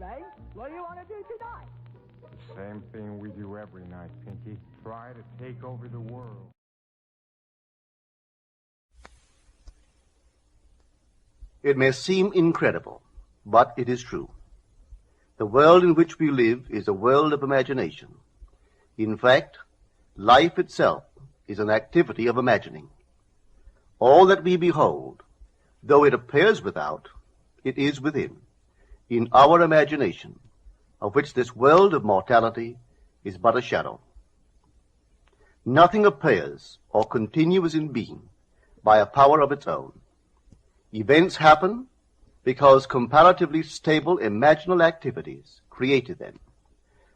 say, what do you want to do tonight? The same thing we do every night, Pinky. Try to take over the world. It may seem incredible, but it is true. The world in which we live is a world of imagination. In fact, life itself is an activity of imagining. All that we behold, though it appears without, it is within, in our imagination, of which this world of mortality is but a shadow. Nothing appears or continues in being by a power of its own. Events happen because comparatively stable imaginal activities created them,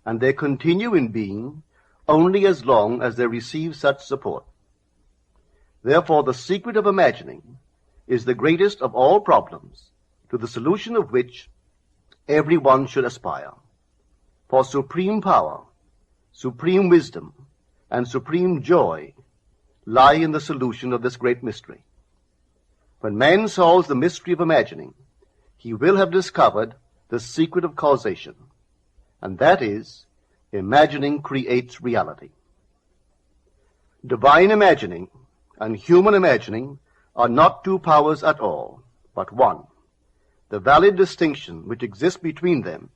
and they continue in being only as long as they receive such support. Therefore, the secret of imagining is the greatest of all problems, to the solution of which everyone should aspire. For supreme power, supreme wisdom, and supreme joy lie in the solution of this great mystery. When man solves the mystery of imagining, he will have discovered the secret of causation, and that is, imagining creates reality. Divine imagining and human imagining are not two powers at all, but one. The valid distinction which exists between them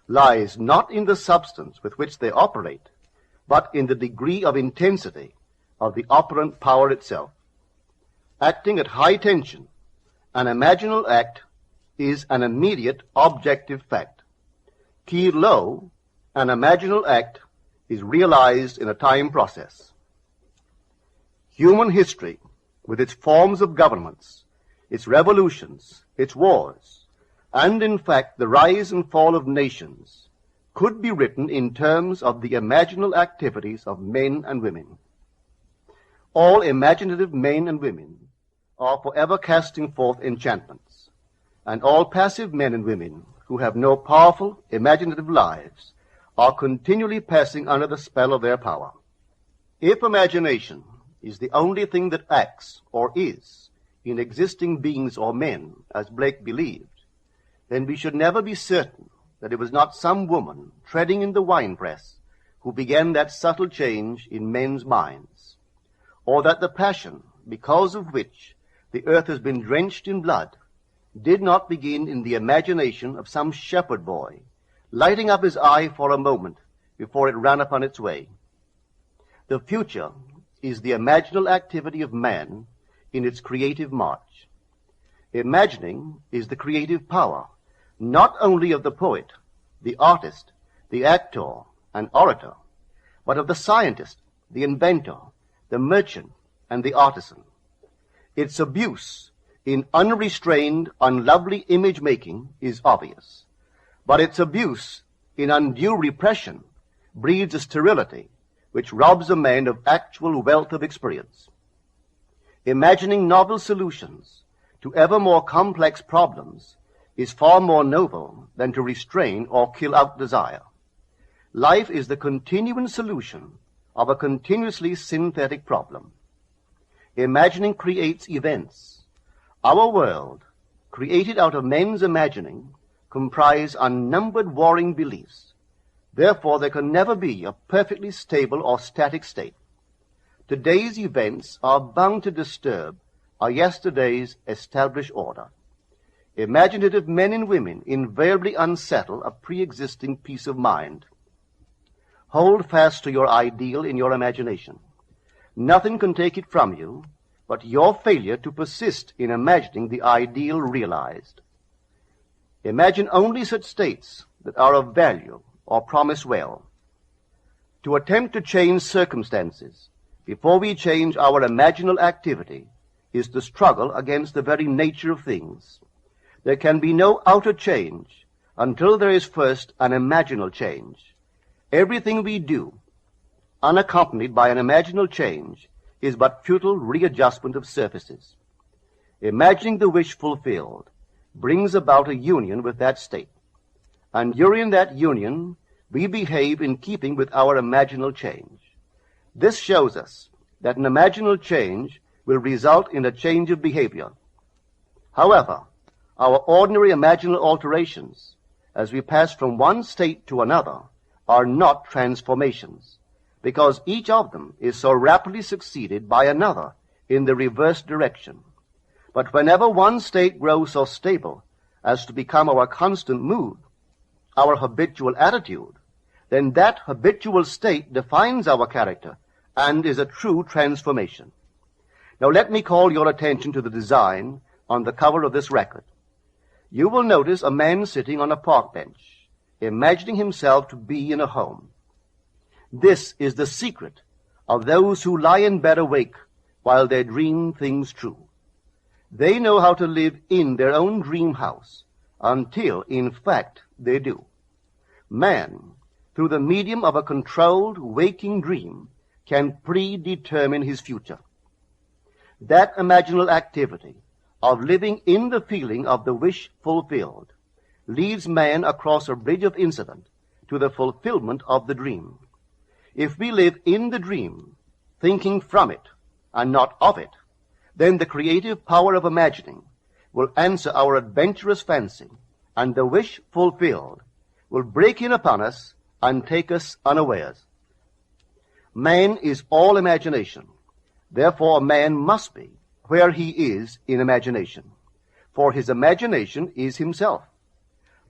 lies not in the substance with which they operate, but in the degree of intensity of the operant power itself. Acting at high tension, an imaginal act is an immediate objective fact. Keyed low, an imaginal act is realized in a time process. Human history, with its forms of governments, its revolutions, its wars, and in fact the rise and fall of nations, could be written in terms of the imaginal activities of men and women. All imaginative men and women are forever casting forth enchantments, and all passive men and women who have no powerful imaginative lives are continually passing under the spell of their power. If imagination is the only thing that acts or is in existing beings or men, as Blake believed, then we should never be certain that it was not some woman treading in the winepress who began that subtle change in men's minds, or that the passion because of which the earth has been drenched in blood did not begin in the imagination of some shepherd boy, lighting up his eye for a moment before it ran upon its way. The future is the imaginal activity of man in its creative march. Imagining is the creative power, not only of the poet, the artist, the actor, and orator, but of the scientist, the inventor, the merchant, and the artisan. Its abuse in unrestrained, unlovely image-making is obvious, but its abuse in undue repression breeds a sterility which robs a man of actual wealth of experience. Imagining novel solutions to ever more complex problems is far more noble than to restrain or kill out desire. Life is the continuing solution of a continuously synthetic problem. Imagining creates events. Our world, created out of men's imagining, comprise unnumbered warring beliefs. Therefore, there can never be a perfectly stable or static state. Today's events are bound to disturb our yesterday's established order. Imaginative men and women invariably unsettle a pre-existing peace of mind. Hold fast to your ideal in your imagination. Nothing can take it from you but your failure to persist in imagining the ideal realized. Imagine only such states that are of value or promise well. To attempt to change circumstances before we change our imaginal activity is to struggle against the very nature of things. There can be no outer change until there is first an imaginal change. Everything we do, unaccompanied by an imaginal change, is but futile readjustment of surfaces. Imagining the wish fulfilled brings about a union with that state, and during that union we behave in keeping with our imaginal change. This shows us that an imaginal change will result in a change of behavior. However, our ordinary imaginal alterations as we pass from one state to another are not transformations, because each of them is so rapidly succeeded by another in the reverse direction. But whenever one state grows so stable as to become our constant mood, our habitual attitude, then that habitual state defines our character and is a true transformation. Now let me call your attention to the design on the cover of this record. You will notice a man sitting on a park bench, imagining himself to be in a home. This is the secret of those who lie in bed awake while they dream things true. They know how to live in their own dream house until, in fact, they do. Man, through the medium of a controlled waking dream, can predetermine his future. That imaginal activity of living in the feeling of the wish fulfilled leads man across a bridge of incident to the fulfillment of the dream. If we live in the dream, thinking from it and not of it, then the creative power of imagining will answer our adventurous fancy, and the wish fulfilled will break in upon us and take us unawares. Man is all imagination. Therefore, man must be where he is in imagination, for his imagination is himself.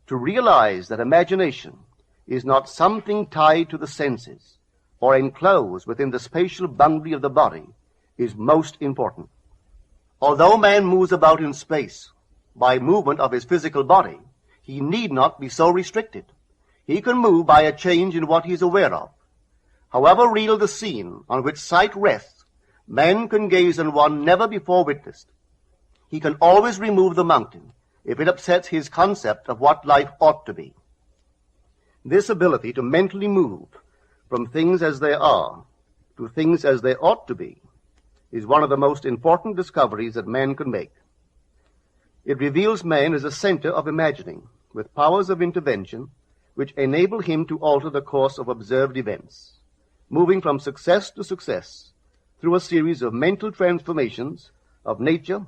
To realize that imagination is not something tied to the senses or enclosed within the spatial boundary of the body is most important. Although man moves about in space by movement of his physical body, he need not be so restricted. He can move by a change in what he is aware of. However real the scene on which sight rests, man can gaze on one never before witnessed. He can always remove the mountain if it upsets his concept of what life ought to be. This ability to mentally move from things as they are to things as they ought to be is one of the most important discoveries that man can make. It reveals man as a center of imagining, with powers of intervention which enable him to alter the course of observed events, moving from success to success through a series of mental transformations of nature,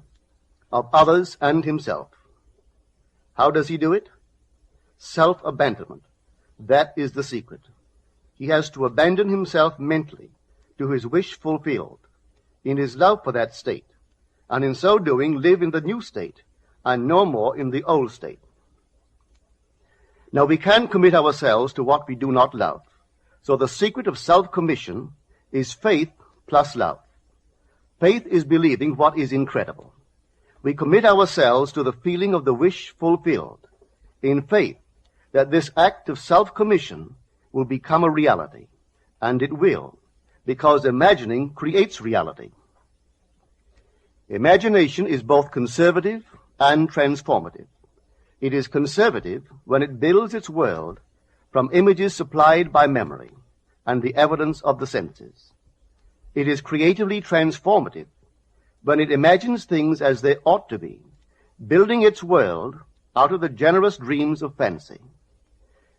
of others, and himself. How does he do it? Self-abandonment. That is the secret. He has to abandon himself mentally to his wish fulfilled, in his love for that state, and in so doing live in the new state and no more in the old state. Now we can't commit ourselves to what we do not love, so the secret of self-commission is faith plus love. Faith is believing what is incredible. We commit ourselves to the feeling of the wish fulfilled, in faith that this act of self-commission will become a reality, and it will, because imagining creates reality. Imagination is both conservative and transformative. It is conservative when it builds its world from images supplied by memory and the evidence of the senses. It is creatively transformative when it imagines things as they ought to be, building its world out of the generous dreams of fancy.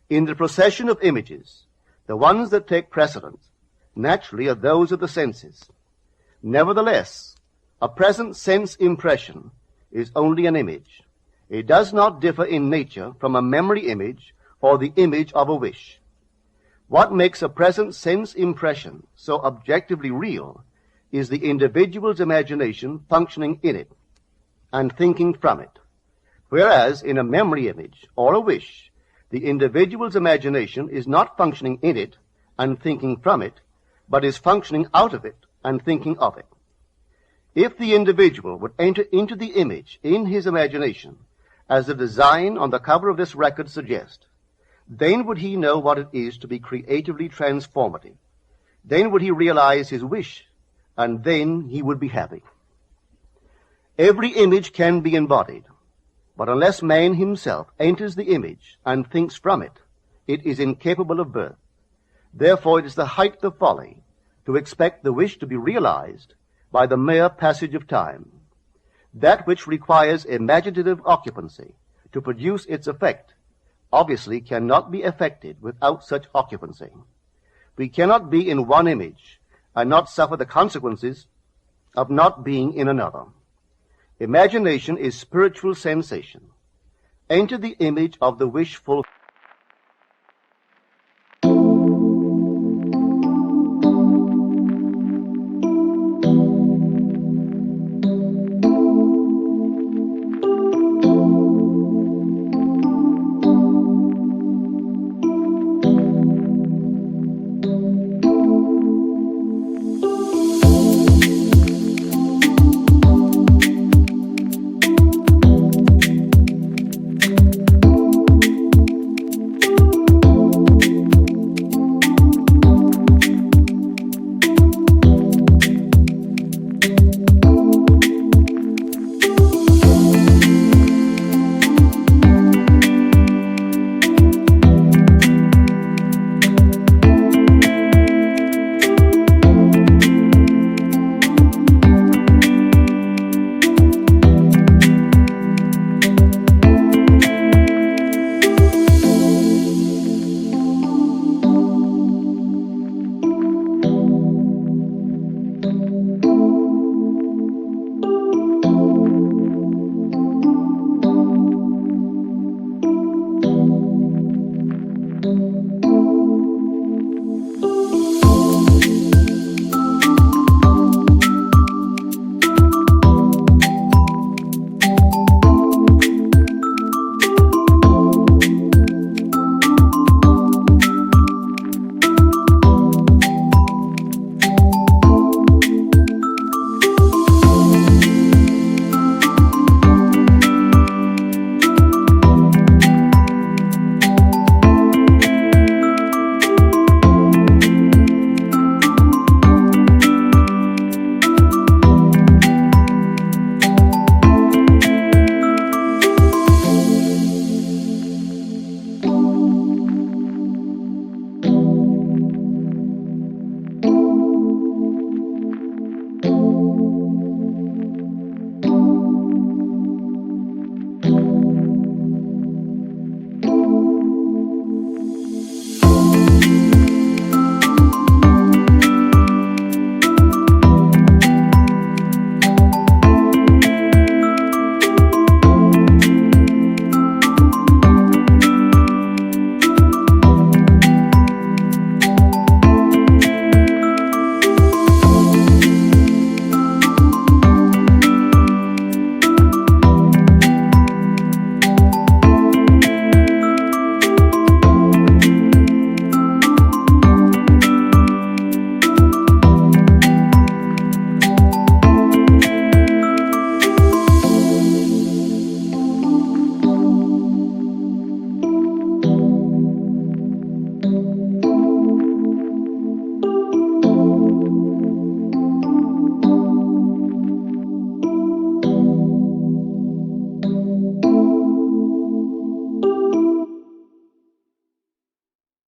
In the procession of images, the ones that take precedence naturally are those of the senses. Nevertheless, a present sense impression is only an image. It does not differ in nature from a memory image or the image of a wish. What makes a present sense impression so objectively real is the individual's imagination functioning in it and thinking from it, whereas in a memory image or a wish, the individual's imagination is not functioning in it and thinking from it, but is functioning out of it and thinking of it. If the individual would enter into the image in his imagination, as the design on the cover of this record suggests, then would he know what it is to be creatively transformative. Then would he realize his wish, and then he would be happy. Every image can be embodied, but unless man himself enters the image and thinks from it, it is incapable of birth. Therefore it is the height of folly to expect the wish to be realized by the mere passage of time. That which requires imaginative occupancy to produce its effect obviously cannot be effected without such occupancy. We cannot be in one image and not suffer the consequences of not being in another. Imagination is spiritual sensation, enter the image of the wish-fulfilled.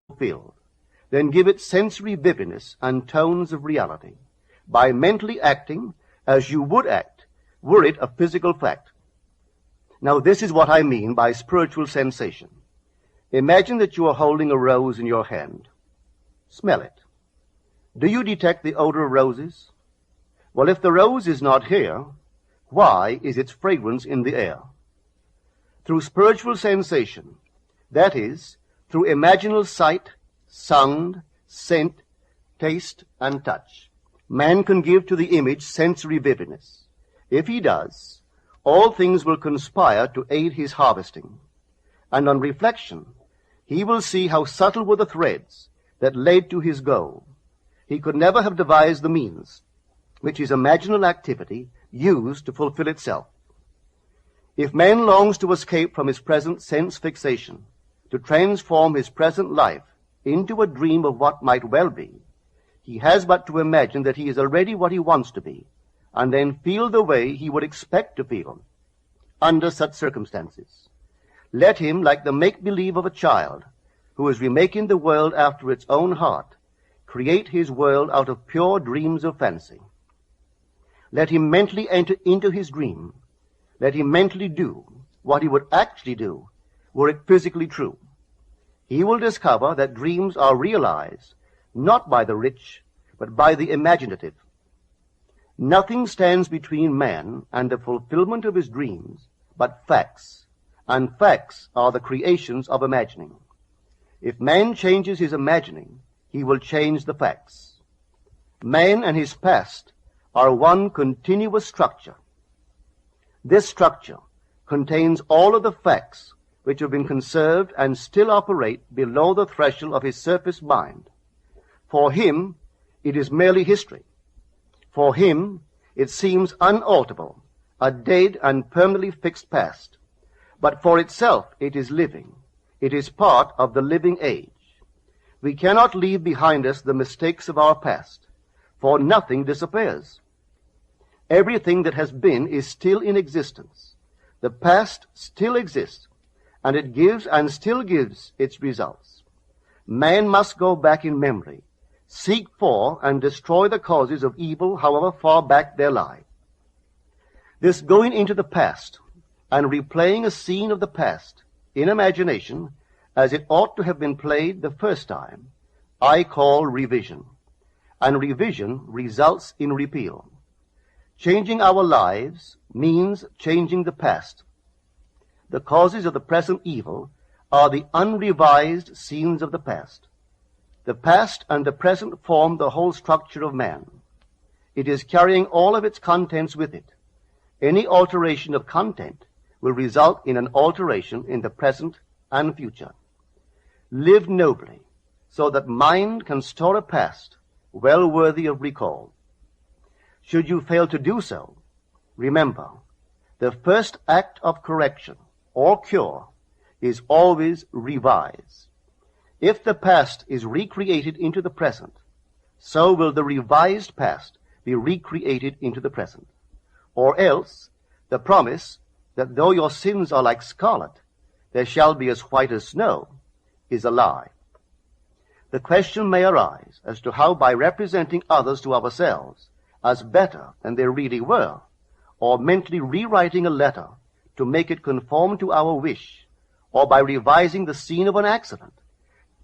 Fulfilled, then give it sensory vividness and tones of reality by mentally acting as you would act were it a physical fact. Now this is what I mean by spiritual sensation. Imagine that you are holding a rose in your hand. Smell it. Do you detect the odor of roses? Well, if the rose is not here, why is its fragrance in the air? Through spiritual sensation, that is, through imaginal sight, sound, scent, taste, and touch, man can give to the image sensory vividness. If he does, all things will conspire to aid his harvesting. And on reflection, he will see how subtle were the threads that led to his goal. He could never have devised the means which his imaginal activity used to fulfill itself. If man longs to escape from his present sense fixation, to transform his present life into a dream of what might well be, he has but to imagine that he is already what he wants to be, and then feel the way he would expect to feel under such circumstances. Let him, like the make-believe of a child who is remaking the world after its own heart, create his world out of pure dreams of fancy. Let him mentally enter into his dream. Let him mentally do what he would actually do were it physically true. He will discover that dreams are realized not by the rich, but by the imaginative. Nothing stands between man and the fulfillment of his dreams but facts, and facts are the creations of imagining. If man changes his imagining, he will change the facts. Man and his past are one continuous structure. This structure contains all of the facts which have been conserved and still operate below the threshold of his surface mind. For him, it is merely history. For him, it seems unalterable, a dead and permanently fixed past. But for itself, it is living. It is part of the living age. We cannot leave behind us the mistakes of our past, for nothing disappears. Everything that has been is still in existence. The past still exists, and it gives and still gives its results. Man must go back in memory, seek for and destroy the causes of evil, however far back they lie. This going into the past and replaying a scene of the past in imagination as it ought to have been played the first time, I call revision. And revision results in repeal. Changing our lives means changing the past. The causes of the present evil are the unrevised scenes of the past. The past and the present form the whole structure of man. It is carrying all of its contents with it. Any alteration of content will result in an alteration in the present and future. Live nobly, so that mind can store a past well worthy of recall. Should you fail to do so, remember, the first act of correction or cure is always revise. If the past is recreated into the present, so will the revised past be recreated into the present. Or else, the promise that though your sins are like scarlet, they shall be as white as snow, is a lie. The question may arise as to how by representing others to ourselves as better than they really were, or mentally rewriting a letter to make it conform to our wish, or by revising the scene of an accident,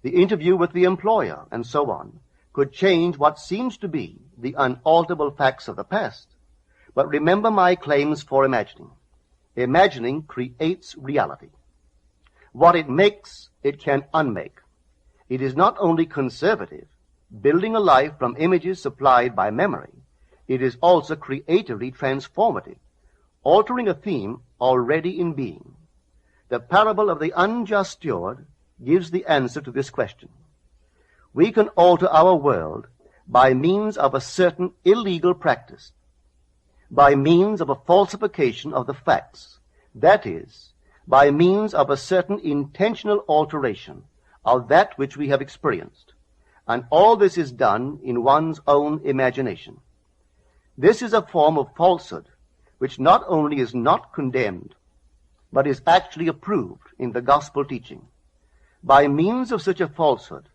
the interview with the employer, and so on, could change what seems to be the unalterable facts of the past. But remember my claims for imagining. Imagining creates reality. What it makes, it can unmake. It is not only conservative, building a life from images supplied by memory, it is also creatively transformative, altering a theme already in being. The parable of the unjust steward gives the answer to this question. We can alter our world by means of a certain illegal practice, by means of a falsification of the facts, that is, by means of a certain intentional alteration of that which we have experienced. And all this is done in one's own imagination. This is a form of falsehood which not only is not condemned, but is actually approved in the gospel teaching. By means of such a falsehood,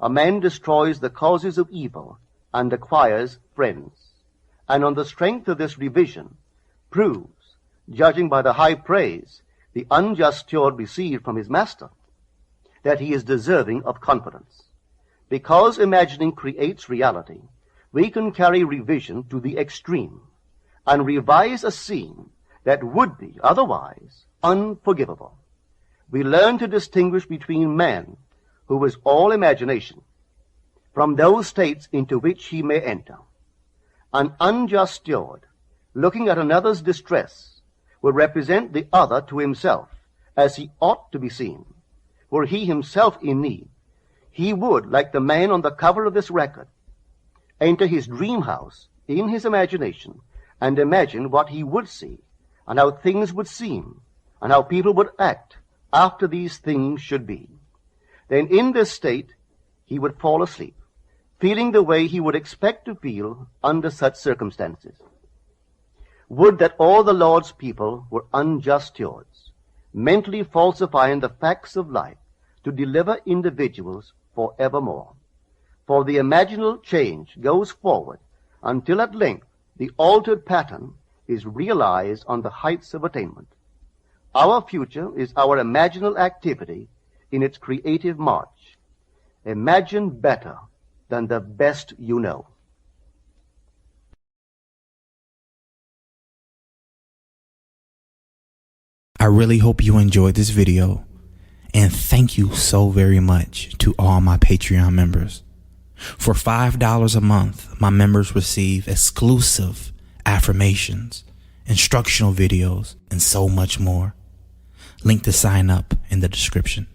a man destroys the causes of evil and acquires friends, and on the strength of this revision proves, judging by the high praise the unjust steward received from his master, that he is deserving of confidence. Because imagining creates reality, we can carry revision to the extreme and revise a scene that would be otherwise unforgivable. We learn to distinguish between man, who is all imagination, from those states into which he may enter. An unjust steward, looking at another's distress, will represent the other to himself as he ought to be seen. Were he himself in need, he would, like the man on the cover of this record, enter his dream house in his imagination and imagine what he would see and how things would seem and how people would act after these things should be. Then in this state he would fall asleep, feeling the way he would expect to feel under such circumstances. Would that all the Lord's people were unjust stewards, mentally falsifying the facts of life to deliver individuals forevermore. For the imaginal change goes forward until at length the altered pattern is realized on the heights of attainment. Our future is our imaginal activity in its creative march. Imagine better than the best you know. I really hope you enjoyed this video, and thank you so very much to all my Patreon members. For $5 a month, my members receive exclusive affirmations, instructional videos, and so much more. Link to sign up in the description.